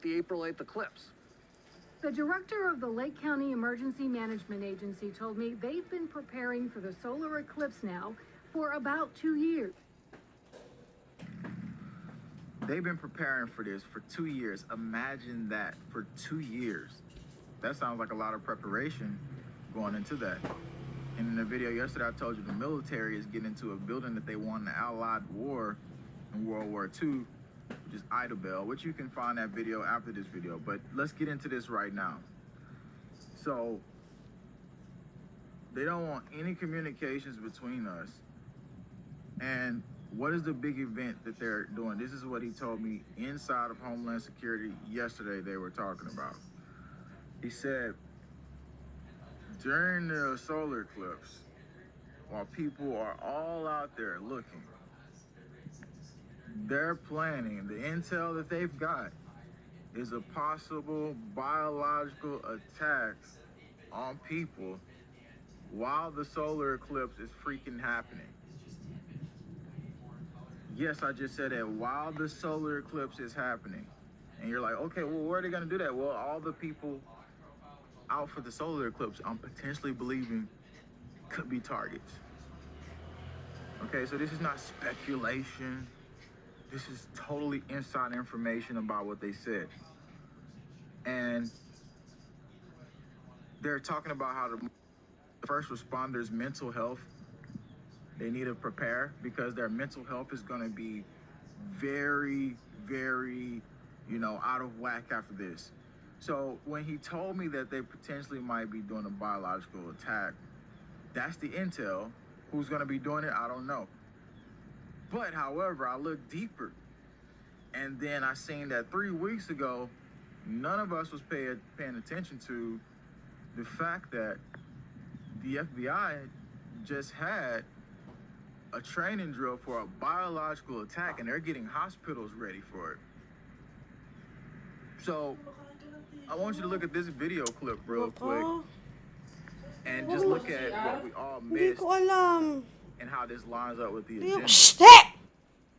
the April 8th eclipse. The director of the Lake County Emergency Management Agency told me they've been preparing for the solar eclipse now for about 2 years. They've been preparing for this for 2 years. Imagine that, for 2 years. That sounds like a lot of preparation going into that. And in the video yesterday, I told you the military is getting into a building that they won in the Allied War in World War II, which is Idabel, which you can find that video after this video. But let's get into this right now. So they don't want any communications between us. And what is the big event that they're doing? This is what he told me inside of Homeland Security yesterday they were talking about. He said, during the solar eclipse, while people are all out there looking, they're planning, the intel that they've got is a possible biological attack on people while the solar eclipse is freaking happening. Yes, I just said that, while the solar eclipse is happening. And you're like, okay, well, where are they gonna do that? Well, all the people out for the solar eclipse, I'm potentially believing could be targets. Okay, so this is not speculation. This is totally inside information about what they said. And they're talking about how the first responders' mental health, they need to prepare because their mental health is going to be very, very, out of whack after this. So when he told me that they potentially might be doing a biological attack, that's the intel. Who's going to be doing it, I don't know. But however, I looked deeper, and then I seen that 3 weeks ago, none of us was paying attention to the fact that the FBI just had a training drill for a biological attack, and they're getting hospitals ready for it. So I want you to look at this video clip real quick and just look at what we all missed and how this lines up with the agenda.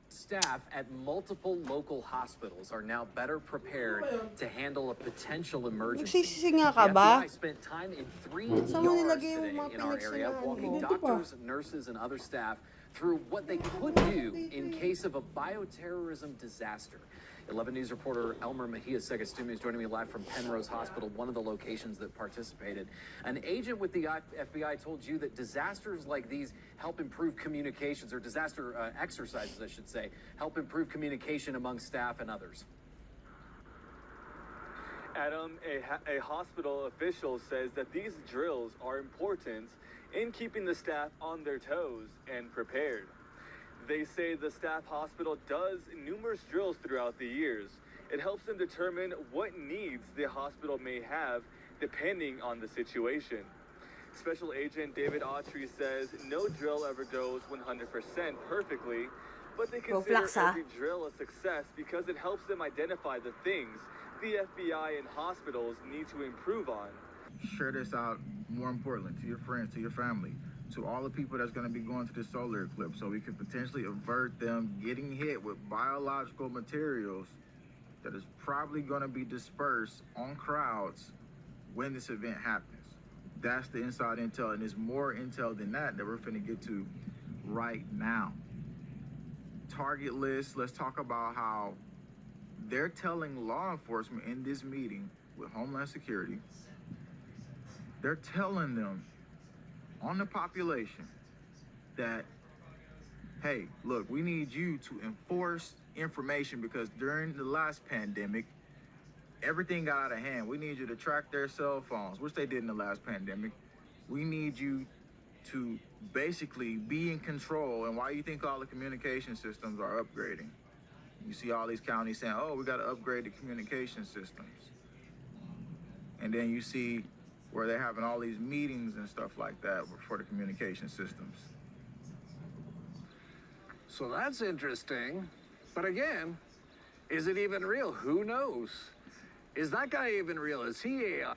Staff at multiple local hospitals are now better prepared to handle a potential emergency. The FBI spent time in 3 ERs today in our area, walking doctors, nurses, and other staff through what they could do in case of a bioterrorism disaster. 11 News reporter Elmer Mejia Segastumi is joining me live from Penrose Hospital, one of the locations that participated. An agent with the FBI told you that disasters like these help improve communications, or disaster exercises, I should say, help improve communication among staff and others. Adam, a hospital official says that these drills are important in keeping the staff on their toes and prepared. They say the staff hospital does numerous drills throughout the years. It helps them determine what needs the hospital may have depending on the situation. Special Agent David Autry says no drill ever goes 100% perfectly, but they consider every drill a success because it helps them identify the things the FBI and hospitals need to improve on. Share this out, more importantly, to your friends, to your family, to all the people that's going to be going to the solar eclipse, so we can potentially avert them getting hit with biological materials that is probably going to be dispersed on crowds when this event happens. That's the inside intel, and there's more intel than that we're finna get to right now. Target list, let's talk about how they're telling law enforcement in this meeting with Homeland Security, they're telling them on the population that, hey, look, we need you to enforce information because during the last pandemic, everything got out of hand. We need you to track their cell phones, which they did in the last pandemic. We need you to basically be in control. And why you think all the communication systems are upgrading? You see all these counties saying, oh, we got to upgrade the communication systems. And then you see where they're having all these meetings and stuff like that for the communication systems. So that's interesting. But again, is it even real? Who knows? Is that guy even real? Is he AI?